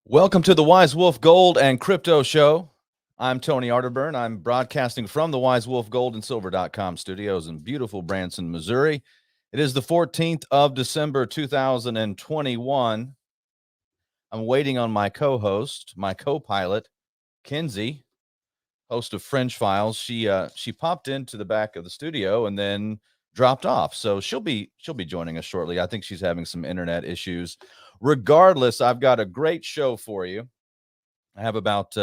Welcome to the Wise Wolf Gold and Crypto Show. I'm Tony Arterburn. I'm broadcasting from the Wise Wolf Gold and Silver.com studios in beautiful Branson, Missouri. It is the 14th of December, 2021. I'm waiting on my co-host, my co-pilot, Kinsey, host of Fringe Files. She popped into the back of the studio and then dropped off. So she'll be joining us shortly. I think she's having some internet issues. Regardless, I've got a great show for you. I have about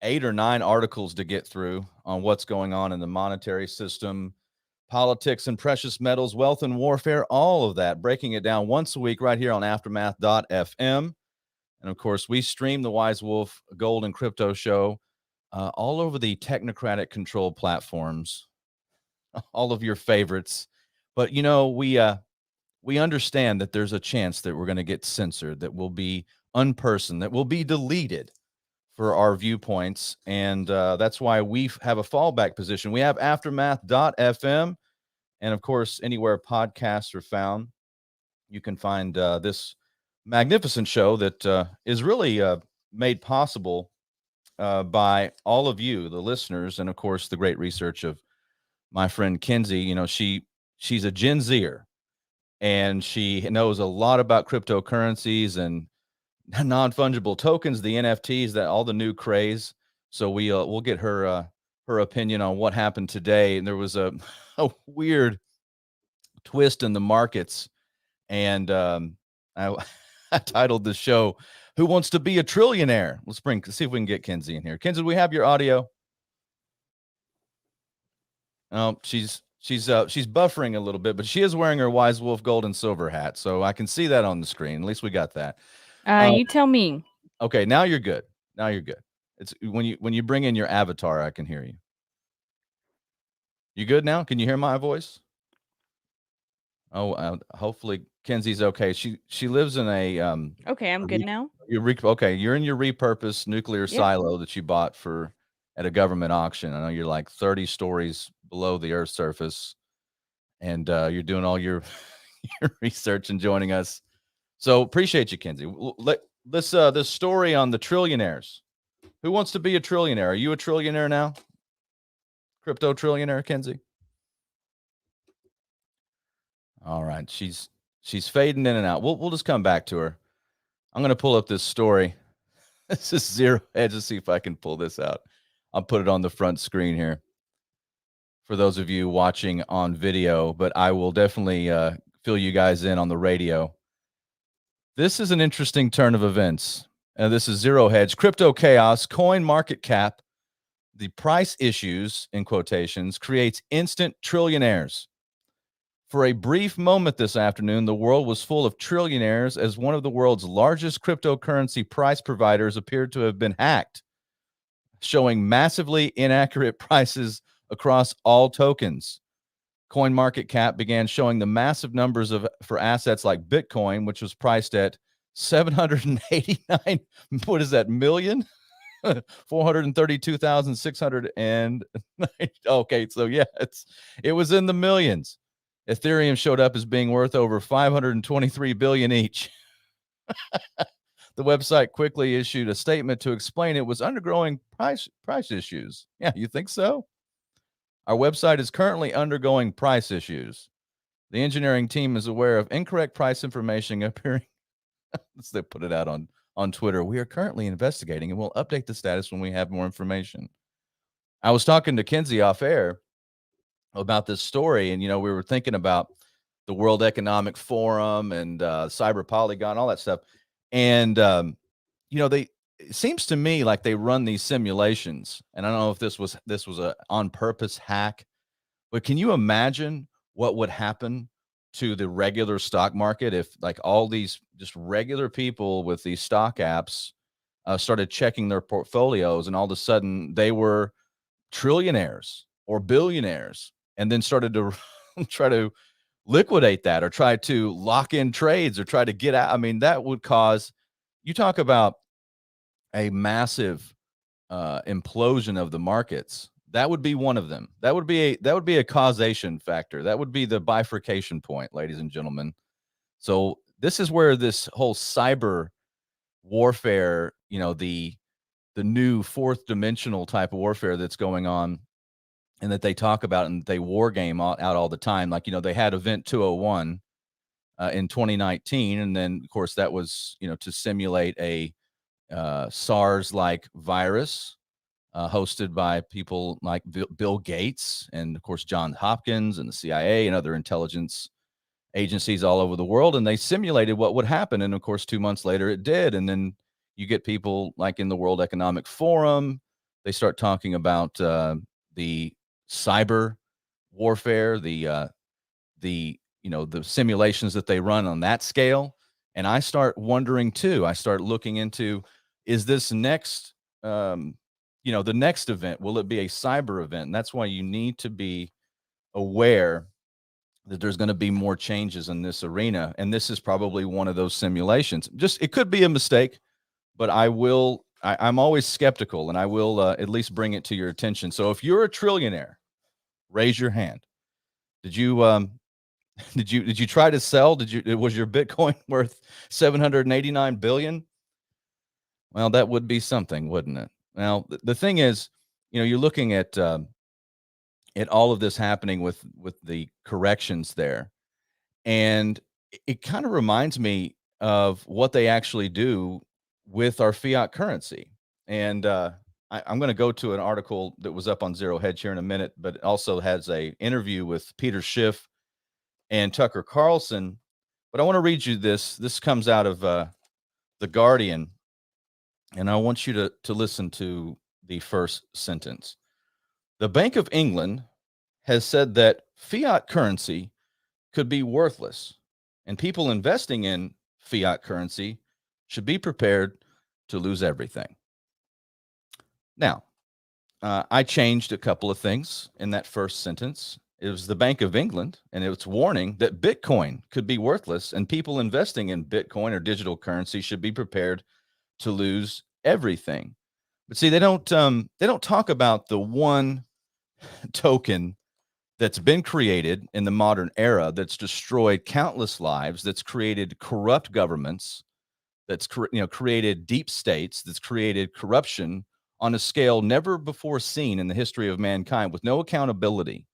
8 or 9 articles to get through on what's going on in the monetary system, politics and precious metals, wealth and warfare, all of that, breaking it down once a week right here on aftermath.fm. And of course, we stream the Wise Wolf Gold and Crypto Show all over the technocratic control platforms, all of your favorites. But, you know, we understand that there's a chance that we're going to get censored, that we'll be unpersoned, that we'll be deleted for our viewpoints. And that's why we have a fallback position. We have aftermath.fm. And of course, anywhere podcasts are found, you can find this magnificent show that is really made possible by all of you, the listeners, and of course, the great research of my friend Kinsey. You know, she's a Gen Zer. And she knows a lot about cryptocurrencies and non-fungible tokens, the NFTs, that all the new craze. So we'll get her opinion on what happened today. And there was a weird twist in the markets. And I titled the show, "Who Wants to Be a Trillionaire?" Let's see if we can get Kinsey in here. Kinsey, do we have your audio? Oh, she's buffering a little bit, but she is wearing her Wise Wolf Gold and Silver hat, so I can see that on the screen. At least we got that. You tell me. Okay, now you're good. Now you're good. It's when you bring in your avatar, I can hear you. You good now? Can you hear my voice? Oh, hopefully Kinsey's okay. She lives in a Okay, I'm good now. You're in your repurposed nuclear silo that you bought at a government auction. I know you're like 30 stories below the Earth's surface, and you're doing all your research and joining us. So appreciate you, Kinsey. This story on the trillionaires. Who wants to be a trillionaire? Are you a trillionaire now? Crypto trillionaire, Kinsey? All right, she's fading in and out. We'll just come back to her. I'm going to pull up this story. This is Zero Hedge. Let's see if I can pull this out. I'll put it on the front screen here for those of you watching on video, but I will definitely fill you guys in on the radio. This is an interesting turn of events. This is Zero Hedge. Crypto chaos, coin market cap, the price issues, in quotations, creates instant trillionaires. For a brief moment this afternoon, the world was full of trillionaires as one of the world's largest cryptocurrency price providers appeared to have been hacked, showing massively inaccurate prices across all tokens. CoinMarketCap began showing the massive numbers for assets like Bitcoin, which was priced at 789. What is that, million? 432,600 and okay, so yeah, it was in the millions. Ethereum showed up as being worth over 523 billion each. The website quickly issued a statement to explain it was undergoing price issues. Yeah, you think so? Our website is currently undergoing price issues. The engineering team is aware of incorrect price information appearing. They put it out on Twitter. We are currently investigating and we'll update the status when we have more information. I was talking to Kinsey off air about this story, and we were thinking about the World Economic Forum and Cyber Polygon, all that stuff. And it seems to me like they run these simulations, and I don't know if this was a on purpose hack, but can you imagine what would happen to the regular stock market if like all these just regular people with these stock apps started checking their portfolios, and all of a sudden they were trillionaires or billionaires, and then started to try to liquidate that or try to lock in trades or try to get out? I mean, that would cause, you talk about a massive implosion of the markets. That would be one of them. That would be a causation factor. That would be the bifurcation point, ladies and gentlemen. So this is where this whole cyber warfare, the new fourth dimensional type of warfare that's going on, and that they talk about and they war game out all the time. Like, they had Event 201 in 2019, and then of course that was to simulate a SARS-like virus hosted by people like Bill Gates and, of course, Johns Hopkins and the CIA and other intelligence agencies all over the world. And they simulated what would happen. And, of course, 2 months later, it did. And then you get people like in the World Economic Forum. They start talking about the cyber warfare, the simulations that they run on that scale. And I start wondering, too, I start looking into, is this next the next event, will it be a cyber event? And that's why you need to be aware that there's going to be more changes in this arena. And this is probably one of those simulations. It could be a mistake, but I'm always skeptical, and I will at least bring it to your attention. So if you're a trillionaire, raise your hand. Did you did you try to sell? Was your Bitcoin worth 789 billion? Well, that would be something, wouldn't it? Now, the thing is, you're looking at all of this happening with the corrections there, and it kind of reminds me of what they actually do with our fiat currency. And I'm going to go to an article that was up on Zero Hedge here in a minute, but it also has a interview with Peter Schiff and Tucker Carlson. But I want to read you this. This comes out of The Guardian, and I want you to listen to the first sentence. The Bank of England has said that fiat currency could be worthless, and people investing in fiat currency should be prepared to lose everything. Now, I changed a couple of things in that first sentence. It was the Bank of England, and it's warning that Bitcoin could be worthless, and people investing in Bitcoin or digital currency should be prepared to lose everything. But see, they don't talk about the one token that's been created in the modern era that's destroyed countless lives, that's created corrupt governments, that's created deep states, that's created corruption on a scale never before seen in the history of mankind, with no accountability.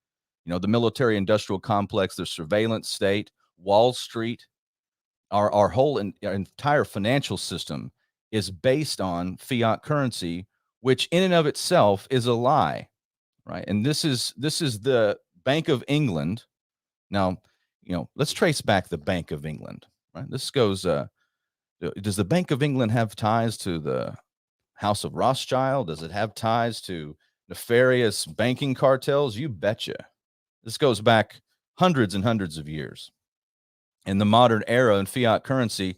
The military industrial complex, the surveillance state, Wall Street, our whole entire financial system is based on fiat currency, which in and of itself is a lie, right? And this is the Bank of England. Now, let's trace back the Bank of England, right? This goes, does the Bank of England have ties to the House of Rothschild? Does it have ties to nefarious banking cartels? You betcha. This goes back hundreds and hundreds of years. And the modern era in fiat currency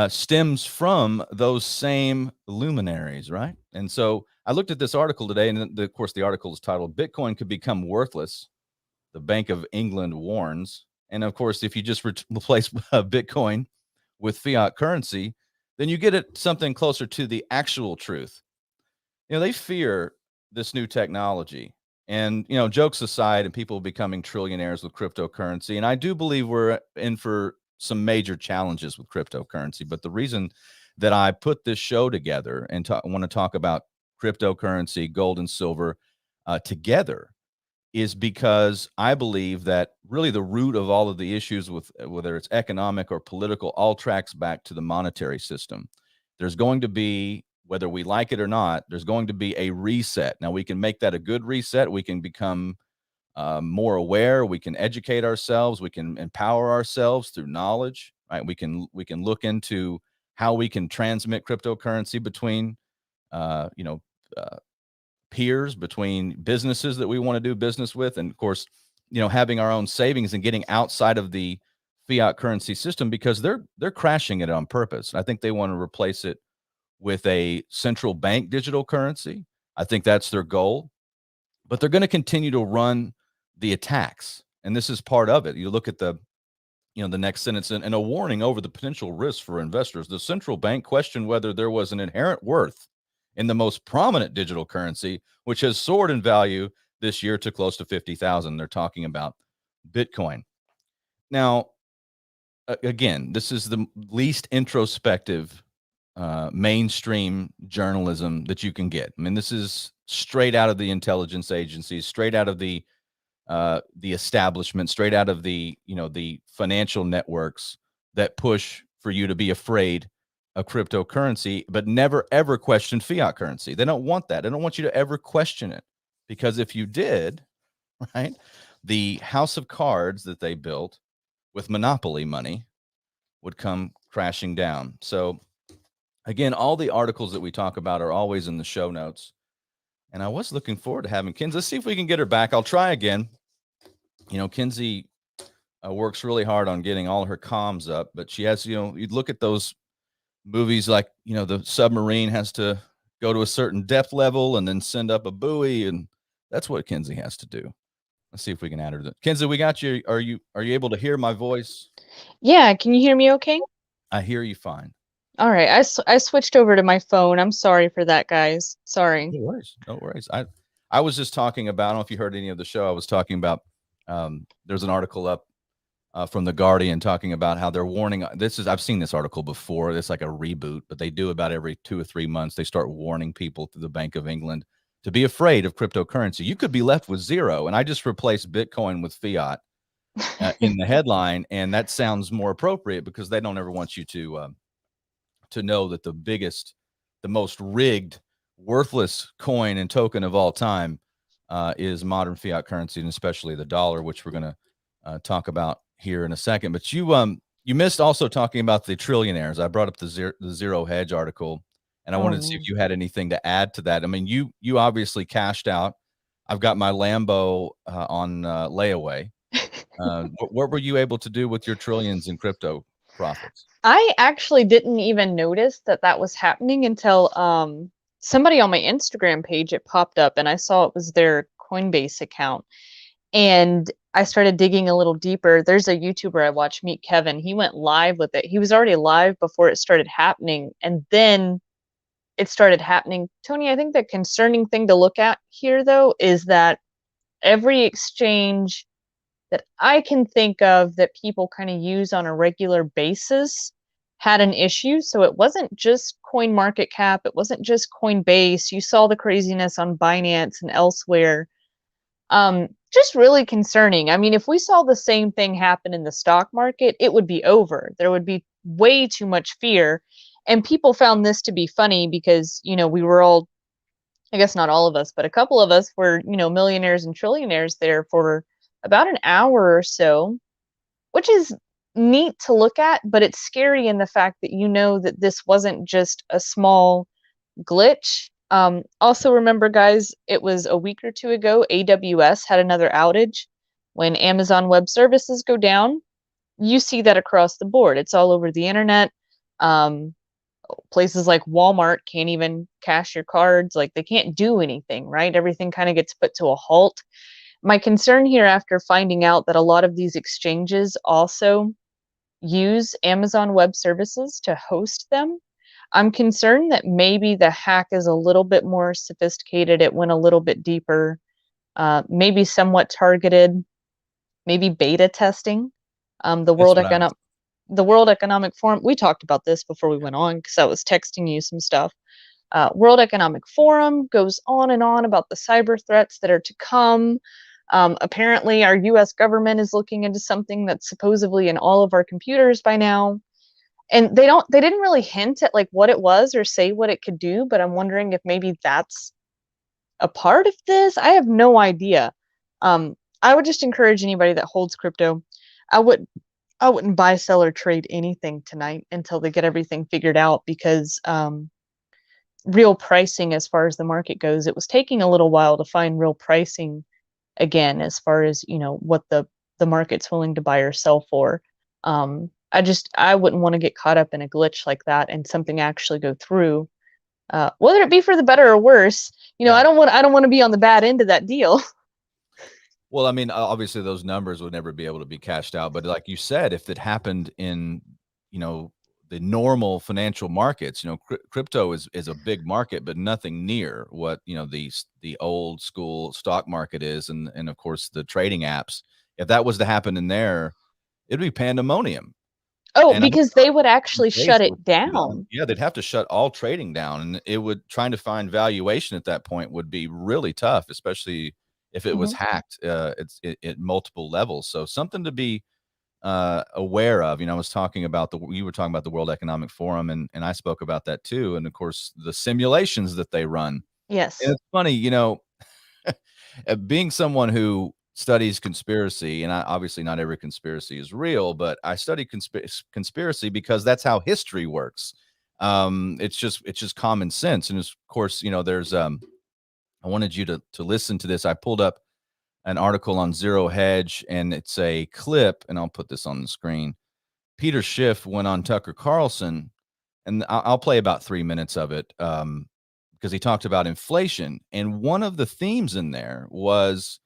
stems from those same luminaries, right? And so I looked at this article today, and of course, the article is titled "Bitcoin Could Become Worthless." The Bank of England warns. And of course, if you just replace Bitcoin with fiat currency, then you get it something closer to the actual truth. They fear this new technology. And, jokes aside, and people becoming trillionaires with cryptocurrency. And I do believe we're in for some major challenges with cryptocurrency. But the reason that I put this show together and want to talk about cryptocurrency, gold and silver together is because I believe that really the root of all of the issues with whether it's economic or political all tracks back to the monetary system. There's going to be, whether we like it or not, there's going to be a reset. Now we can make that a good reset. We can become more aware. We can educate ourselves. We can empower ourselves through knowledge. Right? We can look into how we can transmit cryptocurrency between, peers, between businesses that we want to do business with, and of course, having our own savings and getting outside of the fiat currency system, because they're crashing it on purpose. I think they want to replace it with a central bank digital currency. I think that's their goal, but they're going to continue to run the attacks, and this is part of it. You look at the next sentence, and a warning over the potential risks for investors. The central bank questioned whether there was an inherent worth in the most prominent digital currency, which has soared in value this year to close to 50,000. They're talking about Bitcoin. Now, again, this is the least introspective mainstream journalism that you can get. I mean, this is straight out of the intelligence agencies, straight out of the establishment, straight out of the financial networks that push for you to be afraid of cryptocurrency, but never ever question fiat currency. They don't want that. They don't want you to ever question it, because if you did, right, the house of cards that they built with monopoly money would come crashing down. So again, all the articles that we talk about are always in the show notes. And I was looking forward to having Kinsey. Let's see if we can get her back. I'll try again. Kinsey works really hard on getting all her comms up, but she has, you'd look at those movies like, the submarine has to go to a certain depth level and then send up a buoy, and that's what Kinsey has to do. Let's see if we can add her. Kinsey, we got you. Are you able to hear my voice? Yeah, can you hear me okay? I hear you fine. All right, I switched over to my phone. I'm sorry for that, guys. Sorry. No worries. No worries. I was just talking about, I don't know if you heard any of the show. I was talking about, there's an article up from The Guardian talking about how they're warning. I've seen this article before. It's like a reboot, but they do about every 2 or 3 months. They start warning people through the Bank of England to be afraid of cryptocurrency. You could be left with zero. And I just replaced Bitcoin with fiat in the headline. And that sounds more appropriate because they don't ever want you to know that the most rigged, worthless coin and token of all time is modern fiat currency, and especially the dollar, which we're going to talk about here in a second. But you missed also talking about the trillionaires. I brought up the zero hedge article, and I wanted to see if you had anything to add to that. I mean, you obviously cashed out. I've got my Lambo on layaway. What were you able to do with your trillions in crypto profits? I actually didn't even notice that was happening until somebody on my Instagram page, it popped up and I saw it was their Coinbase account. And I started digging a little deeper. There's a YouTuber I watch, Meet Kevin. He went live with it. He was already live before it started happening, and then it started happening. Tony, I think the concerning thing to look at here, though, is that every exchange that I can think of that people kind of use on a regular basis had an issue. So it wasn't just CoinMarketCap, it wasn't just Coinbase. You saw the craziness on Binance and elsewhere. Just really concerning. I mean, if we saw the same thing happen in the stock market, it would be over. There would be way too much fear. And people found this to be funny because, we were all, I guess not all of us, but a couple of us were, millionaires and trillionaires there for about an hour or so, which is neat to look at, but it's scary in the fact that that this wasn't just a small glitch. Also remember, guys, it was a week or two ago, AWS had another outage. When Amazon Web Services go down, you see that across the board. It's all over the internet. A Places like Walmart can't even cash your cards. Like, they can't do anything, right? Everything kind of gets put to a halt. My concern here, after finding out that a lot of these exchanges also use Amazon Web Services to host them, I'm concerned that maybe the hack is a little bit more sophisticated. It went a little bit deeper, maybe somewhat targeted, maybe beta testing. The That's World what I was. Economic Forum. We talked about this before we went on because I was texting you some stuff. World Economic Forum goes on and on about the cyber threats that are to come. Apparently, our U.S. government is looking into something that's supposedly in all of our computers by now. And they didn't really hint at like what it was or say what it could do, but I'm wondering if maybe that's a part of this. I have no idea. I would just encourage anybody that holds crypto. I would I wouldn't buy, sell, or trade anything tonight until they get everything figured out, because real pricing, as far as the market goes, it was taking a little while to find real pricing again, as far as, what the market's willing to buy or sell for. I wouldn't want to get caught up in a glitch like that and something actually go through, whether it be for the better or worse. Yeah. I don't want to be on the bad end of that deal. Well, I mean, obviously those numbers would never be able to be cashed out, but like you said, if it happened in, the normal financial markets, crypto is a big market, but nothing near what, the old school stock market is. And of course the trading apps, if that was to happen in there, it'd be pandemonium. Oh, And I because they would actually days shut it would it be done. down. Yeah, they'd have to shut all trading down, and it would trying to find valuation at that point would be really tough, especially if it was Mhm. hacked, at multiple levels. So something to be aware of. I was talking about you were talking about the World Economic Forum, and I spoke about that too. And of course, the simulations that they run. And Yes. it's funny, being someone who studies conspiracy, and obviously not every conspiracy is real, but I study conspiracy because that's how history works. It's just common sense, and of course, there's I wanted you to listen to this. I pulled up an article on Zero Hedge, and it's a clip, and I'll put this on the screen. Peter Schiff went on Tucker Carlson, and I'll play about 3 minutes of it, because he talked about inflation, and one of the themes in there was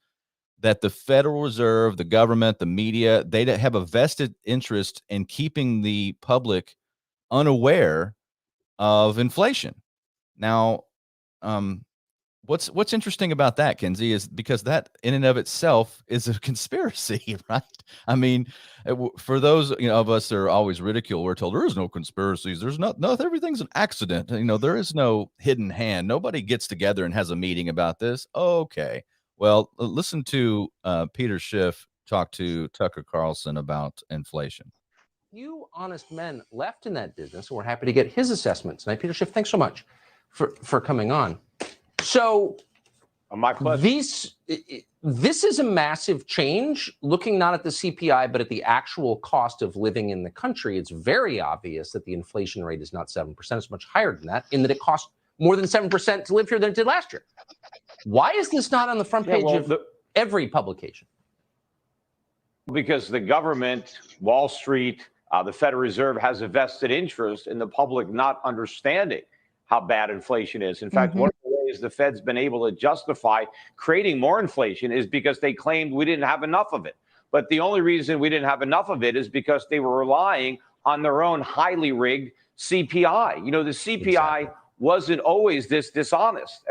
that the Federal Reserve, the government, the media, they have a vested interest in keeping the public unaware of inflation. Now, um, what's interesting about that, Kinsey, is because that in and of itself is a conspiracy, right? I mean, for those of us that are always ridiculed, we're told there is no conspiracies. There's not, no, everything's an accident. There is no hidden hand. Nobody gets together and has a meeting about this. Okay, well, listen to Peter Schiff talk to Tucker Carlson about inflation. Few honest men left in that business, and we're happy to get his assessment tonight. Peter Schiff, thanks so much for coming on. So, my pleasure. This is a massive change, looking not at the CPI, but at the actual cost of living in the country. It's very obvious that the inflation rate is not 7%. It's much higher than that, in that it costs more than 7% to live here than it did last year. Why is this not on the front page of every publication? Because the government, Wall Street, the Federal Reserve has a vested interest in the public not understanding how bad inflation is. In fact, one of the ways the Fed's been able to justify creating more inflation is because they claimed we didn't have enough of it. But the only reason we didn't have enough of it is because they were relying on their own highly rigged CPI. The CPI wasn't always this dishonest.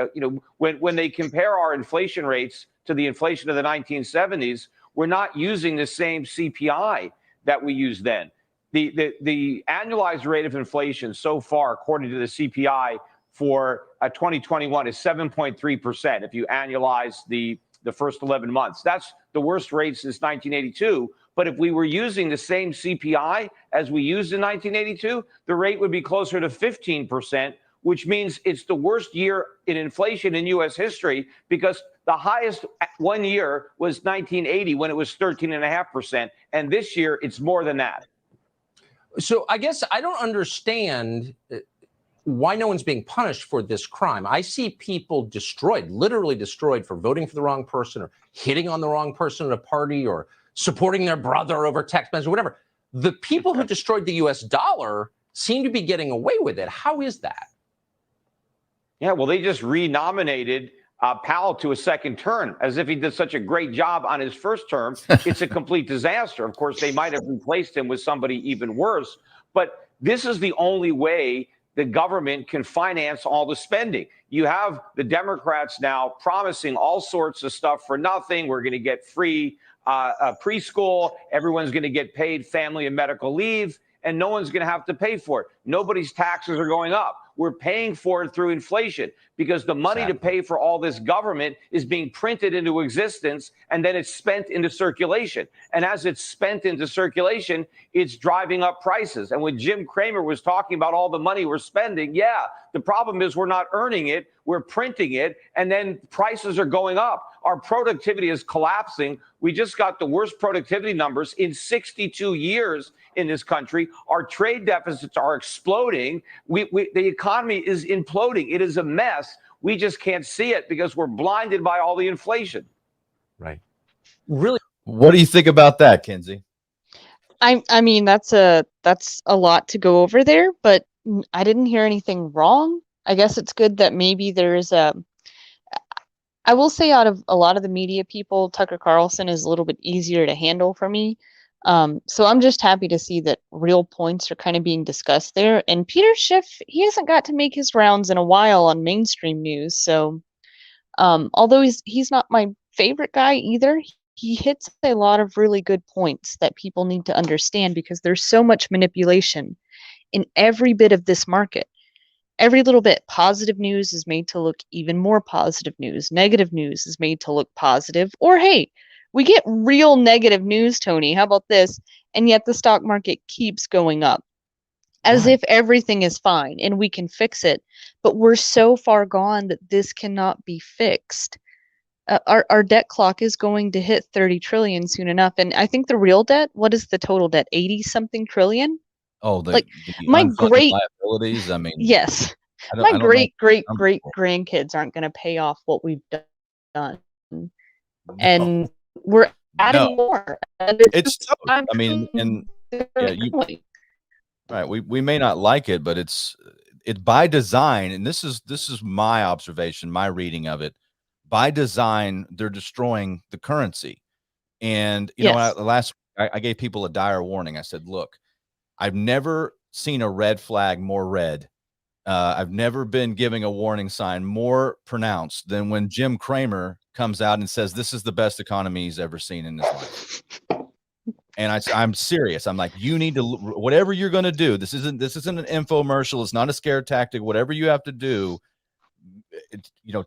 When they compare our inflation rates to the inflation of the 1970s, we're not using the same CPI that we used then. The annualized rate of inflation so far, according to the CPI for 2021, is 7.3%. If you annualize the first 11 months, that's the worst rate since 1982. But if we were using the same CPI as we used in 1982, the rate would be closer to 15%, which means it's the worst year in inflation in U.S. history, because the highest one year was 1980 when it was 13.5%. And this year it's more than that. So I guess I don't understand why no one's being punished for this crime. I see people destroyed, literally destroyed, for voting for the wrong person or hitting on the wrong person at a party or supporting their brother over text message or whatever. The people who destroyed the U.S. dollar seem to be getting away with it. How is that? Yeah, well, they just renominated Powell to a second term as if he did such a great job on his first term. It's a complete disaster. Of course, they might have replaced him with somebody even worse. But this is the only way the government can finance all the spending. You have the Democrats now promising all sorts of stuff for nothing. We're going to get free preschool. Everyone's going to get paid family and medical leave, and no one's going to have to pay for it. Nobody's taxes are going up. We're paying for it through inflation because the money to pay for all this government is being printed into existence, and then it's spent into circulation. And as it's spent into circulation, it's driving up prices. And when Jim Cramer was talking about all the money we're spending, yeah, the problem is we're not earning it, we're printing it, and then prices are going up. Our productivity is collapsing. We just got the worst productivity numbers in 62 years in this country. Our trade deficits are exploding. The economy is imploding. It is a mess. We just can't see it because we're blinded by all the inflation. Right. Really? What do you think about that, Kinsey? I mean, that's a lot to go over there, but I didn't hear anything wrong. I guess it's good that maybe there's I will say out of a lot of the media people, Tucker Carlson is a little bit easier to handle for me. So I'm just happy to see that real points are kind of being discussed there. And Peter Schiff, he hasn't got to make his rounds in a while on mainstream news. So although he's not my favorite guy either, he hits a lot of really good points that people need to understand because there's so much manipulation in every bit of this market. Every little bit. Positive news is made to look even more positive news. Negative news is made to look positive. Or hey, we get real negative news, Tony. How about this? And yet the stock market keeps going up as if everything is fine and we can fix it. But we're so far gone that this cannot be fixed. Our debt clock is going to hit 30 trillion soon enough. And I think the real debt, what is the total debt? 80 something trillion? Oh, the my great liabilities. I mean, yes, my great grandkids aren't going to pay off what we've done, and we're adding more. And it's tough. I mean, and yeah, right. We may not like it, but it's by design, and this is my observation, my reading of it. By design, they're destroying the currency, and you know, I gave people a dire warning. I said, look. I've never seen a red flag more red. I've never been giving a warning sign more pronounced than when Jim Cramer comes out and says this is the best economy he's ever seen in his life. And I'm serious. I'm like, you need to, whatever you're going to do. This isn't an infomercial. It's not a scare tactic. Whatever you have to do,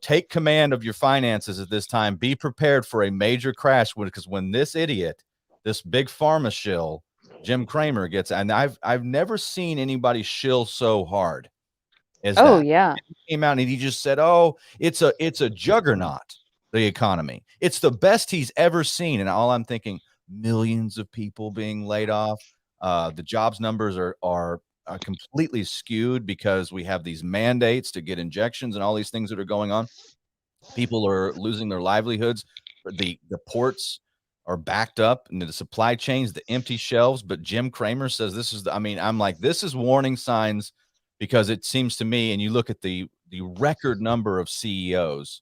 take command of your finances at this time. Be prepared for a major crash because when this idiot, this big pharma shill, Jim Cramer gets, and I've never seen anybody shill so hard as that. Yeah. He came out and he just said, "Oh, it's a juggernaut, the economy. It's the best he's ever seen." And all I'm thinking, millions of people being laid off. The jobs numbers are completely skewed because we have these mandates to get injections and all these things that are going on. People are losing their livelihoods. The ports are backed up into the supply chains, the empty shelves. But Jim Cramer says this is I'm like, this is warning signs because it seems to me, and you look at the record number of CEOs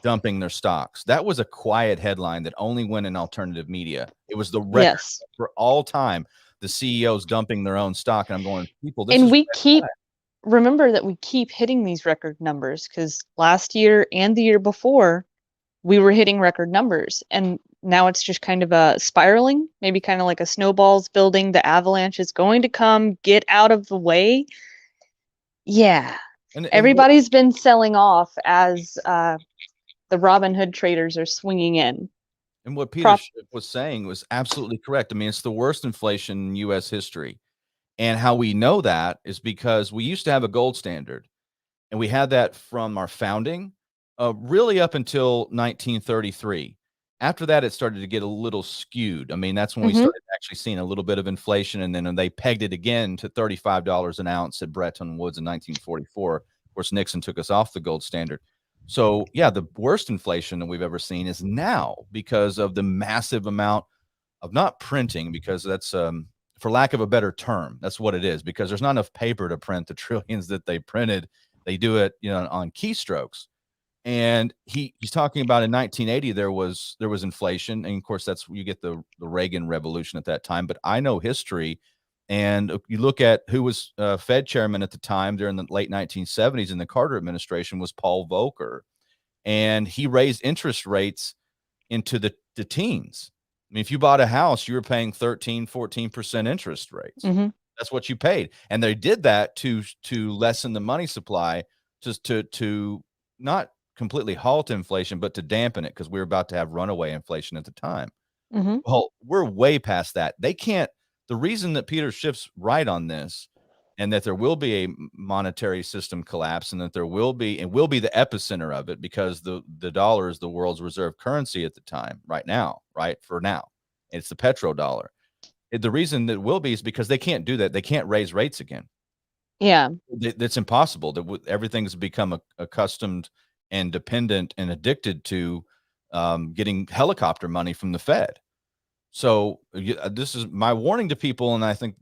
dumping their stocks. That was a quiet headline that only went in alternative media. It was the record for all time, the CEOs dumping their own stock. And I'm going, people, this and is we remember that we keep hitting these record numbers because last year and the year before we were hitting record numbers, and now it's just kind of spiraling, maybe kind of like a snowball's building. The avalanche is going to come. Get out of the way. Yeah. And everybody's been selling off as the Robin Hood traders are swinging in. And what Peter was saying was absolutely correct. I mean, it's the worst inflation in U.S. history. And how we know that is because we used to have a gold standard, and we had that from our founding really up until 1933. After that, it started to get a little skewed. I mean, that's when we started actually seeing a little bit of inflation, and then they pegged it again to $35 an ounce at Bretton Woods in 1944. Of course, Nixon took us off the gold standard. So, yeah, the worst inflation that we've ever seen is now because of the massive amount of not printing, because that's for lack of a better term, that's what it is, because there's not enough paper to print the trillions that they printed. They do it, on keystrokes. And he's talking about in 1980 there was inflation, and of course that's you get the Reagan revolution at that time. But I know history, and you look at who was Fed chairman at the time during the late 1970s in the Carter administration was Paul Volcker, and he raised interest rates into the teens. I mean, if you bought a house, you were paying 13-14% interest rates. Mhm. That's what you paid, and they did that to lessen the money supply, just to not completely halt inflation, but to dampen it, because we were about to have runaway inflation at the time. Mhm. Well, we're way past that. They can't. The reason that Peter Schiff's right on this, and that there will be a monetary system collapse, and that there will be the epicenter of it, because the dollar is the world's reserve currency at the time, right now, for now. It's the petrodollar. The reason that will be is because they can't do that. They can't raise rates again. Yeah. That's impossible. Everything's become accustomed and dependent and addicted to getting helicopter money from the Fed. So this is my warning to people, and I think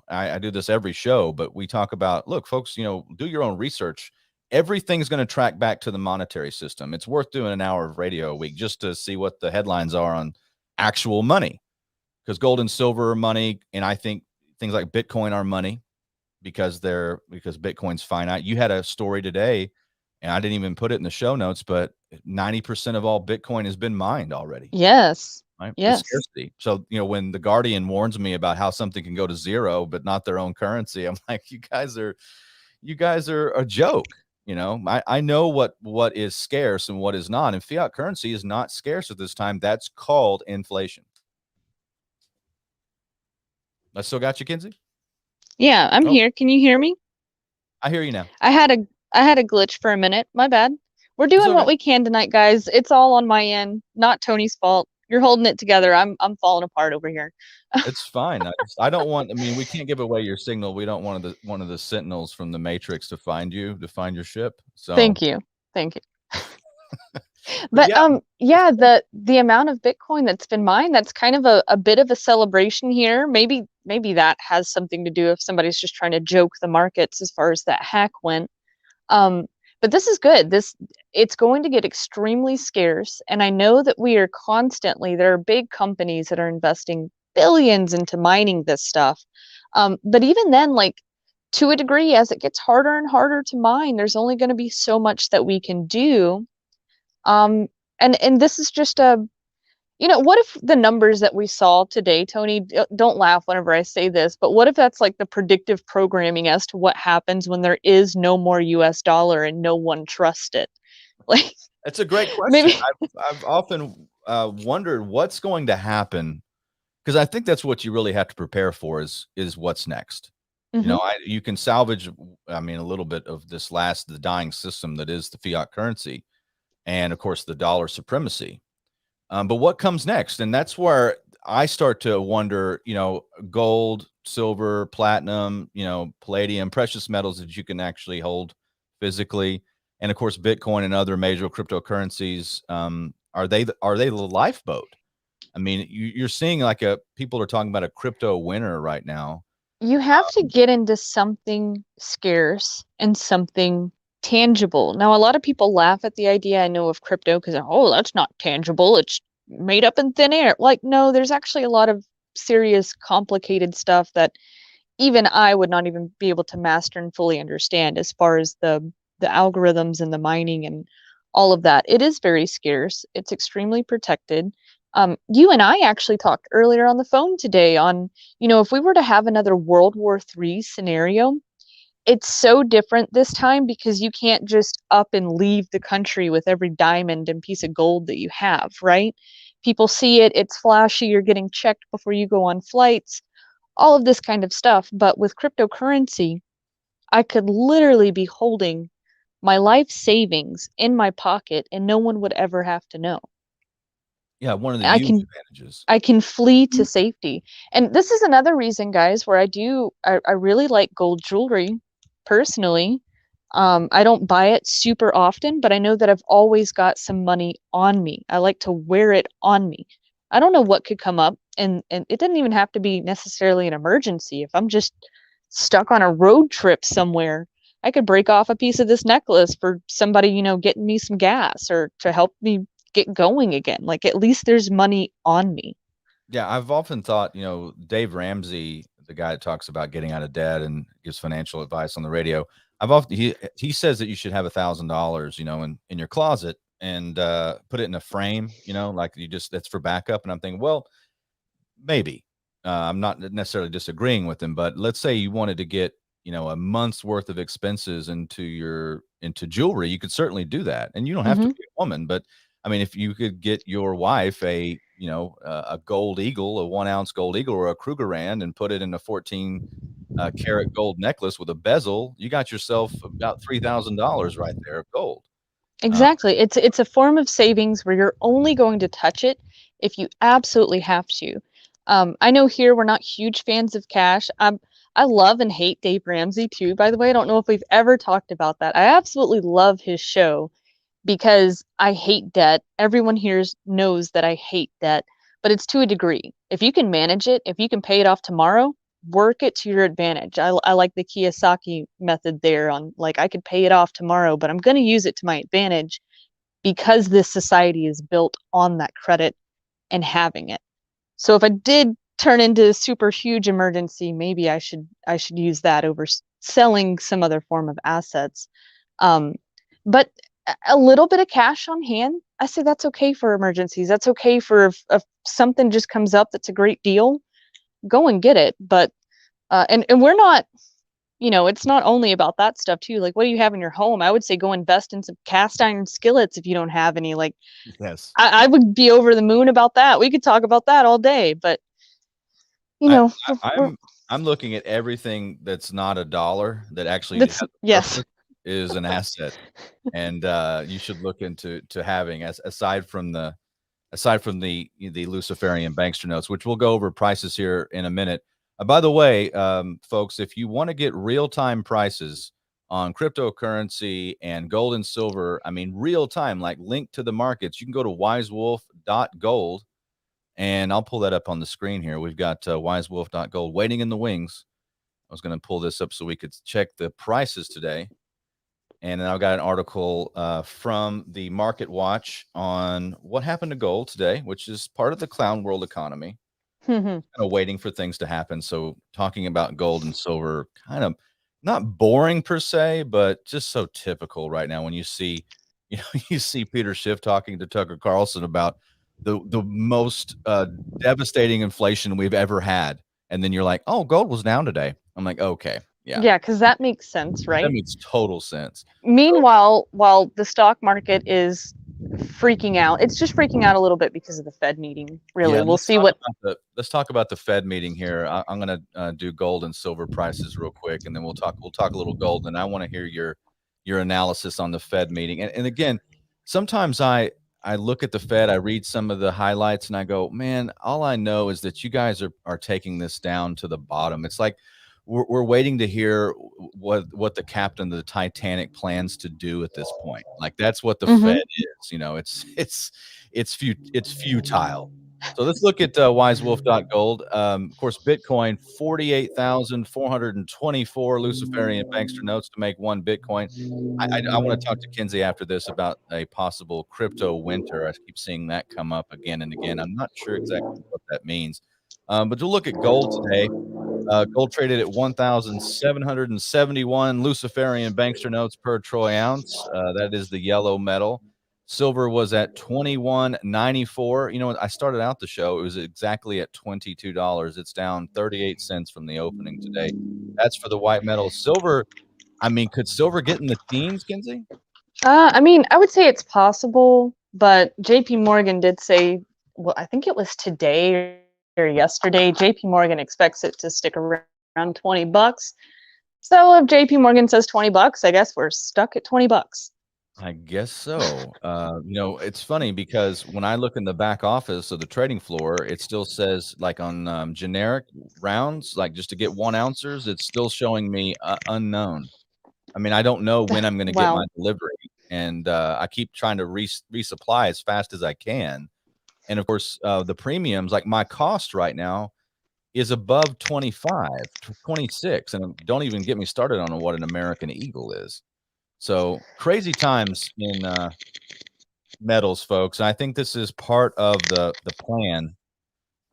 I do this every show, but we talk about, look, folks, do your own research. Everything's going to track back to the monetary system. It's worth doing an hour of radio a week just to see what the headlines are on actual money, because gold and silver are money, and I think things like Bitcoin are money because Bitcoin's finite. You had a story today, and I didn't even put it in the show notes, but 90% of all Bitcoin has been mined already. Yes. Right? Yes. The scarcity. So, when the Guardian warns me about how something can go to zero, but not their own currency, I'm like, you guys are a joke. I know what is scarce and what is not, and fiat currency is not scarce at this time. That's called inflation. I still got you, Kinsey? Yeah, I'm here. Can you hear me? I hear you now. I had a glitch for a minute. My bad. We're doing what we can tonight, guys. It's all on my end, not Tony's fault. You're holding it together. I'm falling apart over here. It's fine. I don't want. I mean, we can't give away your signal. We don't want one of the sentinels from the Matrix to find your ship. So thank you. But yeah, the amount of Bitcoin that's been mined, that's kind of a bit of a celebration here. Maybe that has something to do if somebody's just trying to joke the markets as far as that hack went. But this is good. It's going to get extremely scarce, and I know that there are big companies that are investing billions into mining this stuff. But even then, like, to a degree, as it gets harder and harder to mine, there's only going to be so much that we can do. And this is just what if the numbers that we saw today, Tony, don't laugh whenever I say this, but what if that's like the predictive programming as to what happens when there is no more US dollar and no one trusts it? Like, that's a great question. I've often wondered what's going to happen, because I think that's what you really have to prepare for is what's next. mm-hmm. You can salvage, a little bit of the dying system that is the fiat currency, and of course the dollar supremacy. But what comes next? And that's where I start to wonder, gold, silver, platinum, palladium, precious metals that you can actually hold physically. And of course, Bitcoin and other major cryptocurrencies, are they the lifeboat? I mean, you're seeing people are talking about a crypto winter right now. You have to get into something scarce and something tangible. Now, a lot of people laugh at the idea, I know, of crypto because, that's not tangible. It's made up in thin air. Like, no, there's actually a lot of serious, complicated stuff that even I would not even be able to master and fully understand as far as the algorithms and the mining and all of that. It is very scarce. It's extremely protected. You and I actually talked earlier on the phone today on, if we were to have another World War III scenario, it's so different this time because you can't just up and leave the country with every diamond and piece of gold that you have, right? People see it, it's flashy, you're getting checked before you go on flights, all of this kind of stuff. But with cryptocurrency, I could literally be holding my life savings in my pocket and no one would ever have to know. Yeah, one of the huge advantages. I can flee to safety. And this is another reason, guys, where I really like gold jewelry personally. I don't buy it super often, but I know that I've always got some money on me. I like to wear it on me. I don't know what could come up, and it doesn't even have to be necessarily an emergency. If I'm just stuck on a road trip somewhere, I could break off a piece of this necklace for somebody, getting me some gas or to help me get going again. Like, at least there's money on me. Yeah, I've often thought, Dave Ramsey, the guy that talks about getting out of debt and gives financial advice on the radio. He says that you should have $1,000, in your closet and put it in a frame, like that's for backup. And I'm thinking, well, maybe. I'm not necessarily disagreeing with him, but let's say you wanted to get, a month's worth of expenses into jewelry, you could certainly do that. And you don't have to be a woman, but I mean, if you could get your wife a gold eagle, a 1 ounce gold eagle or a Krugerrand and put it in a 14 karat gold necklace with a bezel, you got yourself about $3,000 right there of gold. Exactly. It's a form of savings where you're only going to touch it if you absolutely have to. I know here we're not huge fans of cash. I love and hate Dave Ramsey too, by the way. I don't know if we've ever talked about that. I absolutely love his show because I hate debt. Everyone here knows that I hate debt, but it's to a degree. If you can manage it, if you can pay it off tomorrow, work it to your advantage. I like the Kiyosaki method there on, like, I could pay it off tomorrow, but I'm going to use it to my advantage because this society is built on that credit and having it. So if I did turn into a super huge emergency, maybe I should use that over selling some other form of assets. But a little bit of cash on hand, I say that's okay for emergencies. That's okay for if something just comes up that's a great deal, go and get it. But and we're not, it's not only about that stuff too. Like, what do you have in your home? I would say go invest in some cast iron skillets if you don't have any. Like, yes, I would be over the moon about that. We could talk about that all day, but I'm looking at everything that's not a dollar that actually yes is an asset, and you should look into having aside from the Luciferian bankster notes, which we'll go over prices here in a minute. By the way, folks, if you want to get real-time prices on cryptocurrency and gold and silver, I mean real-time, like linked to the markets, you can go to wisewolf.gold. And I'll pull that up on the screen here. We've got wisewolf.gold waiting in the wings. I was going to pull this up so we could check the prices today. And then I've got an article from the Market Watch on what happened to gold today, which is part of the clown world economy. Kind of waiting for things to happen. So talking about gold and silver, kind of not boring per se, but just so typical right now when you see Peter Schiff talking to Tucker Carlson about the most devastating inflation we've ever had. And then you're like, oh, gold was down today. I'm like, okay. Yeah, because that makes sense, right? That makes total sense. Meanwhile, while the stock market is freaking out, it's just freaking out a little bit because of the Fed meeting. Really, we'll see what. Let's talk about the Fed meeting here. I'm going to do gold and silver prices real quick, and then we'll talk a little gold. And I want to hear your analysis on the Fed meeting. And again, sometimes I look at the Fed, I read some of the highlights, and I go, man, all I know is that you guys are taking this down to the bottom. It's like we're waiting to hear what the captain of the Titanic plans to do at this point. Like that's what the Fed is. It's futile. So let's look at wisewolf.gold. Of course, Bitcoin 48,424 Luciferian bankster notes to make one Bitcoin. I want to talk to Kinsey after this about a possible crypto winter. I keep seeing that come up again and again. I'm not sure exactly what that means. But to look at gold today. Gold traded at 1,771 Luciferian bankster notes per troy ounce. That is the yellow metal. Silver was at $21.94. I started out the show. It was exactly at $22. It's down 38 cents from the opening today. That's for the white metal. Silver, I mean, could silver get in the teens, Kinsey? I mean, I would say it's possible, but JP Morgan did say, well, I think it was today or yesterday, JP Morgan expects it to stick around $20. So if JP Morgan says $20, I guess we're stuck at $20. I guess so. It's funny because when I look in the back office of the trading floor, it still says like on generic rounds, like just to get 1 ounces, it's still showing me unknown. I mean, I don't know when I'm going to get my delivery, and I keep trying to resupply as fast as I can. And of course, the premiums, like my cost right now is above 25, 26. And don't even get me started on what an American Eagle is. So crazy times in metals, folks. I think this is part of the plan.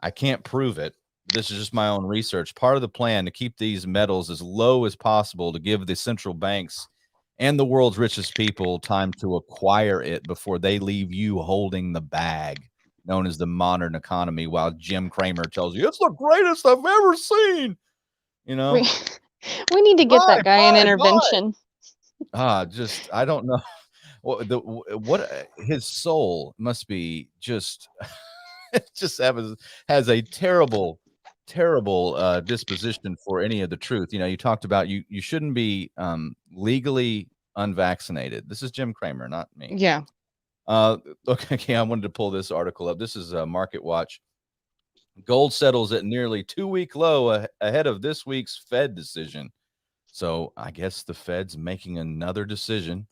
I can't prove it. This is just my own research. Part of the plan to keep these metals as low as possible to give the central banks and the world's richest people time to acquire it before they leave you holding the bag, known as the modern economy, while Jim Cramer tells you it's the greatest I've ever seen. You know, we need to get that guy an intervention. Just I don't know what his soul must be just just has a terrible disposition for any of the truth. You know, you talked about you shouldn't be legally unvaccinated. This is Jim Cramer, not me. Yeah. Okay, I wanted to pull this article up. This is Market Watch. Gold settles at nearly 2-week low ahead of this week's Fed decision. So I guess the Fed's making another decision.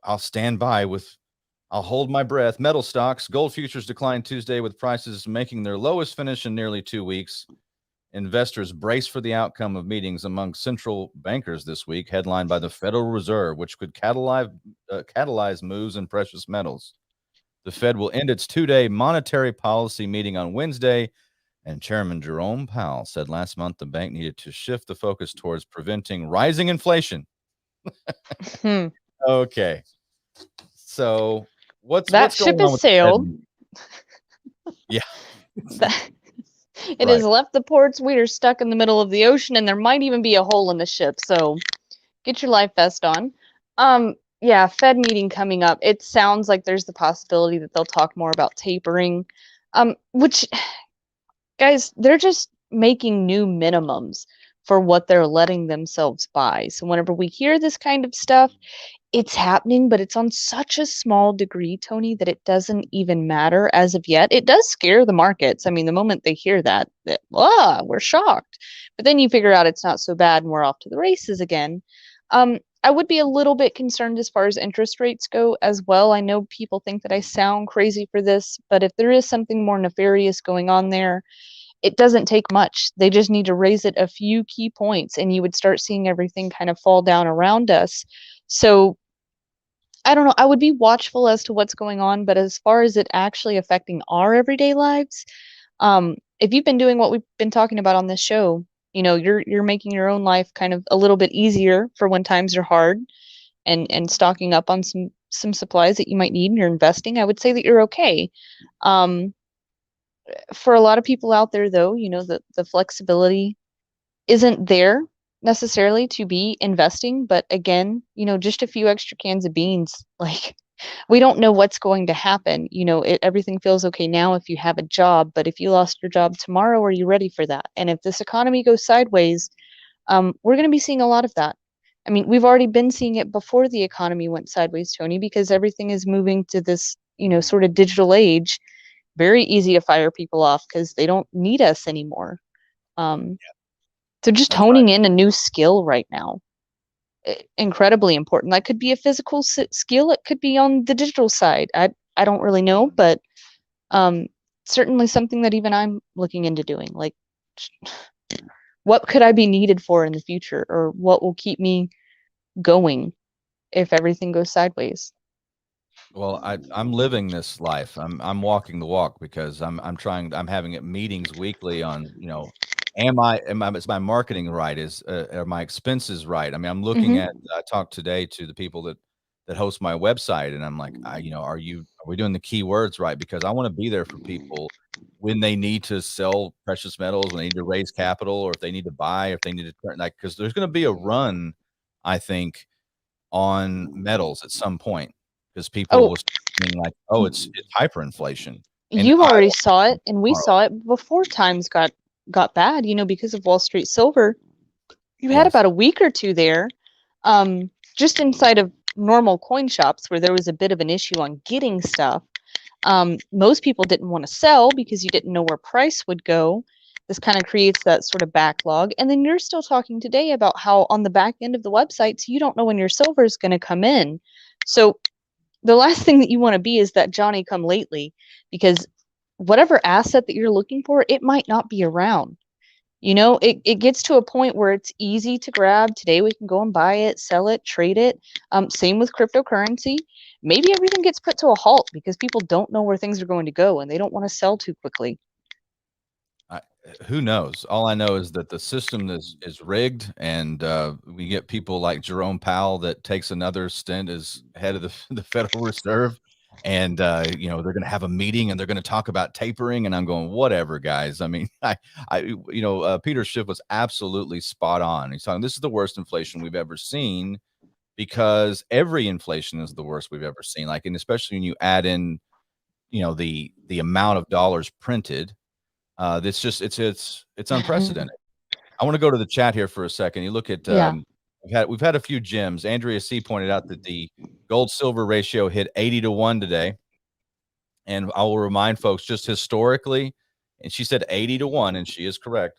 I'll stand by with. I'll hold my breath. Metal stocks. Gold futures declined Tuesday with prices making their lowest finish in nearly 2 weeks. Investors brace for the outcome of meetings among central bankers this week, headlined by the Federal Reserve, which could catalyze moves in precious metals. The Fed will end its 2-day monetary policy meeting on Wednesday, and Chairman Jerome Powell said last month the bank needed to shift the focus towards preventing rising inflation. Okay. So what's ship going on has sailed. Yeah. It has left the ports. We are stuck in the middle of the ocean, and there might even be a hole in the ship. So get your life vest on. Yeah, Fed meeting coming up. It sounds like there's the possibility that they'll talk more about tapering. Which, guys, they're just making new minimums for what they're letting themselves buy. So whenever we hear this kind of stuff, it's happening, but it's on such a small degree, Tony, that it doesn't even matter as of yet. It does scare the markets. I mean, the moment they hear that we're shocked. But then you figure out it's not so bad and we're off to the races again. I would be a little bit concerned as far as interest rates go as well. I know people think that I sound crazy for this, but if there is something more nefarious going on there, it doesn't take much. They just need to raise it a few key points and you would start seeing everything kind of fall down around us. So I don't know. I would be watchful as to what's going on, but as far as it actually affecting our everyday lives, if you've been doing what we've been talking about on this show, you know, you're making your own life kind of a little bit easier for when times are hard, and stocking up on some supplies that you might need, and you're investing, I would say that you're okay. For a lot of people out there, though, you know, the flexibility isn't there necessarily to be investing, but again, you know, just a few extra cans of beans, like, we don't know what's going to happen. You know, everything feels okay now if you have a job, but if you lost your job tomorrow, are you ready for that? And if this economy goes sideways, we're going to be seeing a lot of that. I mean, we've already been seeing it before the economy went sideways, Tony, because everything is moving to this, you know, sort of digital age. Very easy to fire people off because they don't need us anymore. So just honing in a new skill right now, incredibly important. That could be a physical skill. It could be on the digital side. I don't really know, but certainly something that even I'm looking into doing. Like, what could I be needed for in the future, or what will keep me going if everything goes sideways? Well, I'm living this life. I'm walking the walk because I'm having meetings weekly on, you know, is my marketing right? Are my expenses right? I mean, I'm looking at, I talked today to the people that host my website, and I'm like, you know, are we doing the keywords right? Because I want to be there for people when they need to sell precious metals, when they need to raise capital, or if they need to buy, if they need to turn, like, because there's going to be a run, I think, on metals at some point, because people will start like, oh, it's hyperinflation. And you already saw it, and we saw it before times got bad, you know, because of Wall Street silver. You had about a week or two there, just inside of normal coin shops where there was a bit of an issue on getting stuff. Most people didn't want to sell because you didn't know where price would go. This kind of creates that sort of backlog. And then you're still talking today about how on the back end of the websites, you don't know when your silver is going to come in. So the last thing that you want to be is that Johnny come lately, because whatever asset that you're looking for, it might not be around. You know, it gets to a point where it's easy to grab. Today we can go and buy it, sell it, trade it. Same with cryptocurrency. Maybe everything gets put to a halt because people don't know where things are going to go and they don't want to sell too quickly. Who knows? All I know is that the system is rigged, and we get people like Jerome Powell that takes another stint as head of the Federal Reserve, and you know, they're going to have a meeting and they're going to talk about tapering, and I'm going, whatever, guys. I mean, Peter Schiff was absolutely spot on. He's talking, this is the worst inflation we've ever seen, because every inflation is the worst we've ever seen. Like, and especially when you add in, you know, the amount of dollars printed. It's just it's unprecedented. I want to go to the chat here for a second. You look at we've had a few gems. Andrea C pointed out that the gold silver ratio hit 80-1 today, and I will remind folks just historically, and she said 80-1, and she is correct.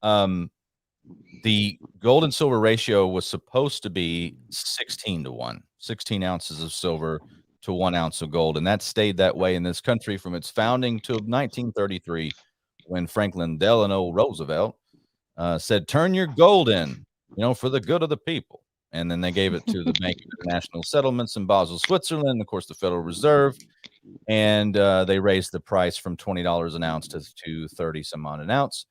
The gold and silver ratio was supposed to be 16-1, 16 ounces of silver to 1 ounce of gold, and that stayed that way in this country from its founding to 1933. When Franklin Delano Roosevelt said, turn your gold in, you know, for the good of the people. And then they gave it to the Bank of International Settlements in Basel, Switzerland, of course, the Federal Reserve. And they raised the price from $20 an ounce to 30 some odd an ounce.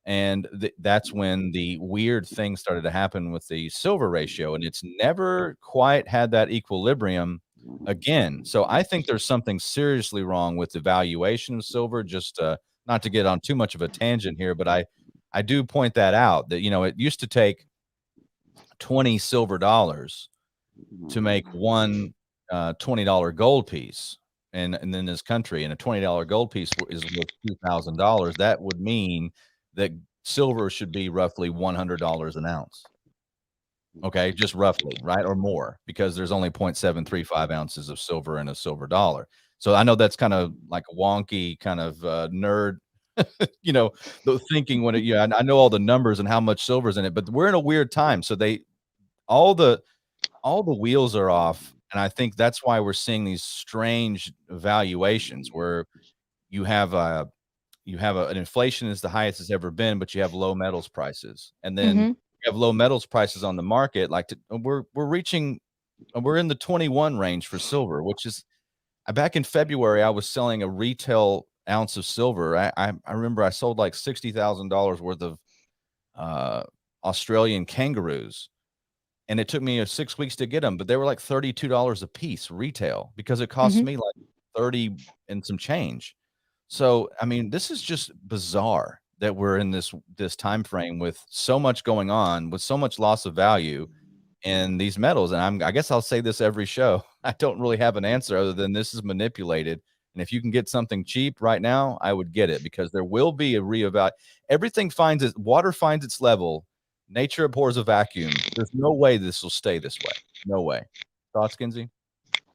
And that's when the weird thing started to happen with the silver ratio. And it's never quite had that equilibrium again. So I think there's something seriously wrong with the valuation of silver. Just not to get on too much of a tangent here, but I do point that out, that, you know, it used to take 20 silver dollars to make one $20 gold piece. And in this country, and a $20 gold piece is worth $2,000. That would mean that silver should be roughly $100 an ounce. Okay, just roughly, right? Or more, because there's only 0.735 ounces of silver in a silver dollar. So I know that's kind of like a wonky kind of nerd, you know, the thinking when it, yeah, I know all the numbers and how much silver's in it, but we're in a weird time. So all the wheels are off. And I think that's why we're seeing these strange valuations where you have an inflation is the highest it's ever been, but you have low metals prices. And then you have low metals prices on the market. Like we're in the 21 range for silver, which is, back in February, I was selling a retail ounce of silver. I remember I sold like $60,000 worth of Australian kangaroos, and it took me 6 weeks to get them, but they were like $32 a piece retail, because it cost me like 30 and some change. So, I mean, this is just bizarre that we're in this time frame with so much going on, with so much loss of value in these metals. And I guess I'll say this every show. I don't really have an answer other than this is manipulated. And if you can get something cheap right now, I would get it, because there will be a reevaluate. Everything water finds its level. Nature abhors a vacuum. There's no way this will stay this way. No way. Thoughts, Kinsey?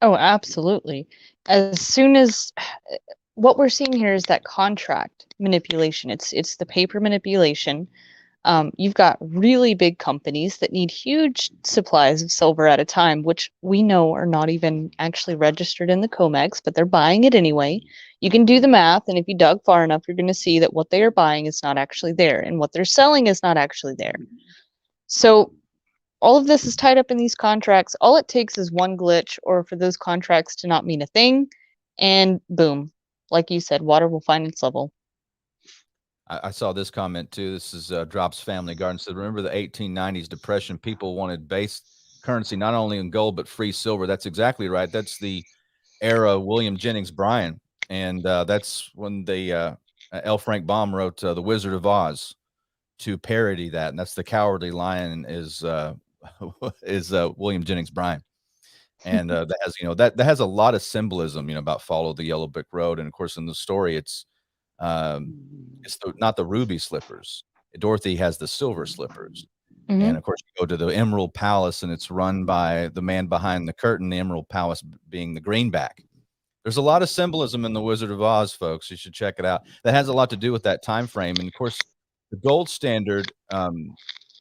Oh, absolutely. As soon as what we're seeing here is that contract manipulation. It's the paper manipulation. You've got really big companies that need huge supplies of silver at a time, which we know are not even actually registered in the COMEX, but they're buying it anyway. You can do the math, and if you dug far enough, you're going to see that what they are buying is not actually there, and what they're selling is not actually there. So all of this is tied up in these contracts. All it takes is one glitch, or for those contracts to not mean a thing, and boom, like you said, water will find its level. I saw this comment too. This is Drops Family Garden. Said, remember the 1890s depression? People wanted base currency, not only in gold, but free silver. That's exactly right. That's the era of William Jennings Bryan. And that's when the L. Frank Baum wrote The Wizard of Oz to parody that. And that's the Cowardly Lion is William Jennings Bryan. And that has, you know, that has a lot of symbolism, you know, about follow the yellow brick road. And of course, in the story, it's not the ruby slippers. Dorothy has the silver slippers. And of course, you go to the Emerald Palace, and it's run by the man behind the curtain, the Emerald Palace being the greenback. There's a lot of symbolism in the Wizard of Oz, folks. You should check it out. That has a lot to do with that time frame. And of course, the gold standard,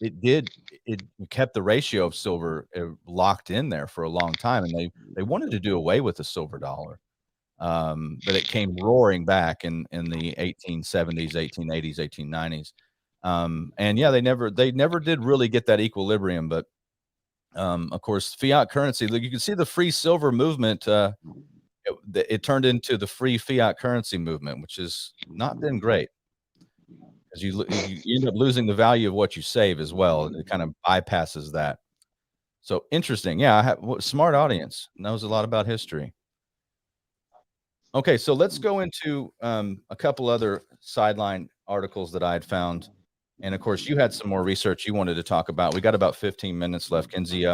it kept the ratio of silver locked in there for a long time, and they wanted to do away with the silver dollar. But it came roaring back in the 1870s, 1880s, 1890s. And yeah, they never did really get that equilibrium. But of course, fiat currency, you can see the free silver movement. It turned into the free fiat currency movement, which has not been great, because you end up losing the value of what you save as well. It kind of bypasses that. So interesting. Yeah, I have smart audience, knows a lot about history. Okay, so let's go into a couple other sideline articles that I had found. And of course, you had some more research you wanted to talk about. We got about 15 minutes left. Kinsey,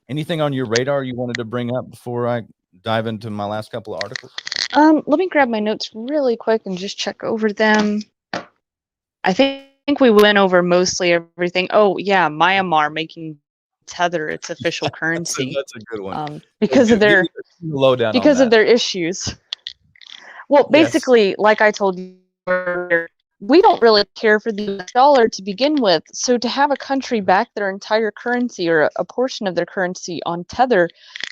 anything on your radar you wanted to bring up before I dive into my last couple of articles? Let me grab my notes really quick and just check over them. I think we went over mostly everything. Oh yeah, Myanmar making Tether its official currency. That's a good one. Because of their lowdown because of their issues. Well, basically, like I told you earlier, we don't really care for the US dollar to begin with. So to have a country back their entire currency or a portion of their currency on Tether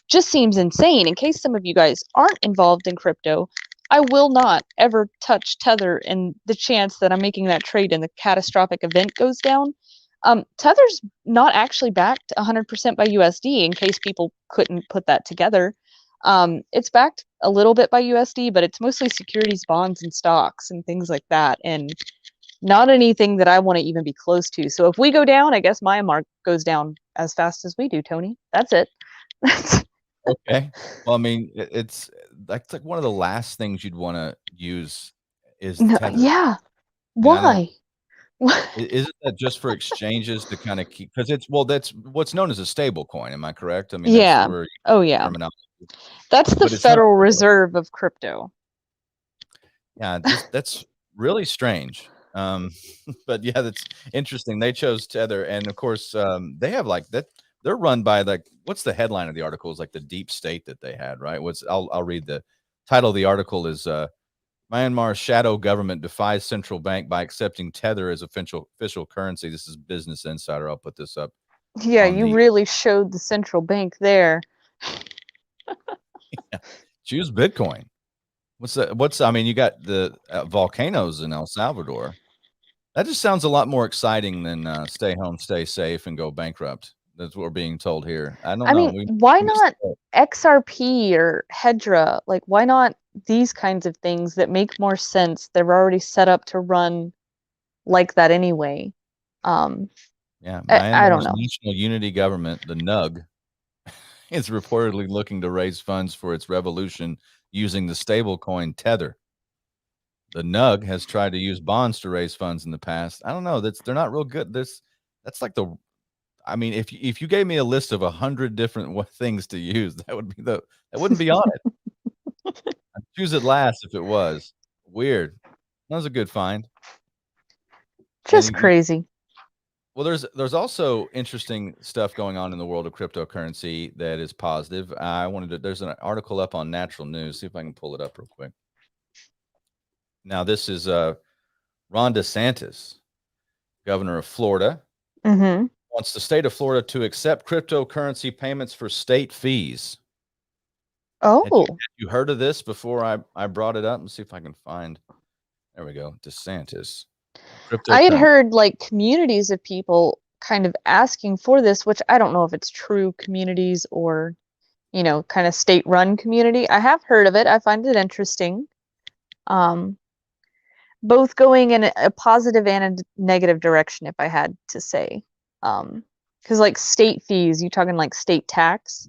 just seems insane. In case some of you guys aren't involved in crypto, I will not ever touch Tether, and the chance that I'm making that trade and the catastrophic event goes down. Tether's not actually backed 100% by USD, in case people couldn't put that together. It's backed a little bit by USD, but it's mostly securities, bonds, and stocks and things like that, and not anything that I want to even be close to. So if we go down, I guess Myanmar goes down as fast as we do, Tony. That's it. Okay. Well, I mean, it's like one of the last things you'd want to use is Tether. Yeah. Why? Isn't that just for exchanges to kind of keep? Because that's what's known as a stable coin. Am I correct? I mean, yeah. That's oh yeah. That's the Federal Reserve of crypto. Yeah, that's really strange. But yeah, that's interesting. They chose Tether, and of course, they have like that. They're run by what's the headline of the article? Is like the deep state that they had, right? I'll read the title of the article is Myanmar's shadow government defies central bank by accepting Tether as official currency. This is Business Insider. I'll put this up. Yeah, you really showed the central bank there. Yeah. Choose Bitcoin. I mean, you got the volcanoes in El Salvador. That just sounds a lot more exciting than stay home, stay safe, and go bankrupt. That's what we're being told here. I mean, why not XRP or Hedra? Like, why not these kinds of things that make more sense? They're already set up to run like that anyway. Yeah, I don't know. National Unity Government, the NUG, is reportedly looking to raise funds for its revolution using the stablecoin Tether. The NUG has tried to use bonds to raise funds in the past. I don't know. They're not real good. That's like I mean, if you gave me a list of 100 different things to use, that wouldn't be on it. I'd choose it last if it was. Weird. That was a good find. Just crazy. Well, there's also interesting stuff going on in the world of cryptocurrency that is positive. There's an article up on Natural News. See if I can pull it up real quick. Now, this is Ron DeSantis, governor of Florida, wants the state of Florida to accept cryptocurrency payments for state fees. Oh, had you heard of this before I brought it up? Let's see if I can find. There we go. DeSantis. I had heard like communities of people kind of asking for this, which I don't know if it's true communities or, kind of state-run community. I have heard of it. I find it interesting. Both going in a positive and a negative direction, if I had to say. Because like state fees, you talking like state tax?